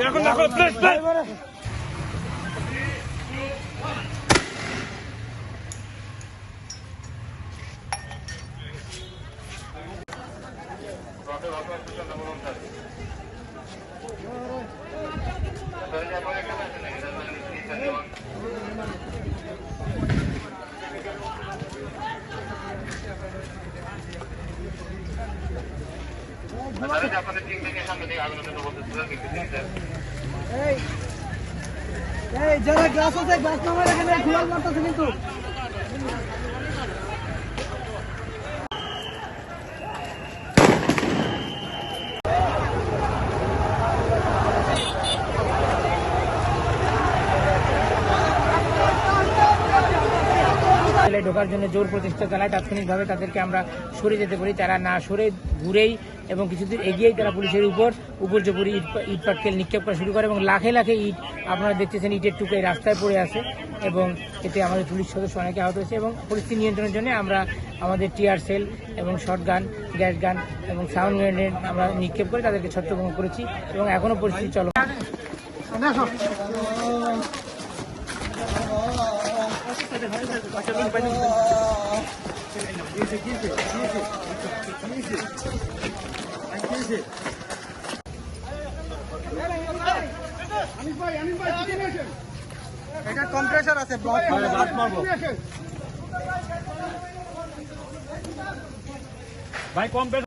এখন দেখো plate plate যারা গ্লাস আছে গ্লাস নামায় রাখেন, ঘুরাল মারতেছে কিন্তু। ঢোকার জন্য জোর প্রচেষ্টা চালায়, তাৎক্ষণিকভাবে তাদেরকে আমরা সরে যেতে পারি। তারা না সরে ঘুরেই এবং কিছুদিন এগিয়েই তারা পুলিশের উপর জবরি ইট পাটকেল নিক্ষেপ করা শুরু করে এবং লাখে লাখে ইট আপনারা দেখতেছেন ইটের টুকরো রাস্তায় পড়ে আছে এবং এতে আমাদের পুলিশ সদস্য অনেকে আহত হয়েছে। এবং পরিস্থিতি নিয়ন্ত্রণের জন্য আমরা আমাদের টিয়ার সেল এবং শর্ট গান, গ্যাস গান এবং সাউন্ড গ্রেনেড আমরা নিক্ষেপ করে তাদেরকে ছত্রভঙ্গ করেছি এবং এখনও পরিস্থিতি চলমান। এটা কম্প্রেসার আছে, ব্লক মারবো ভাই কম্প্রেসার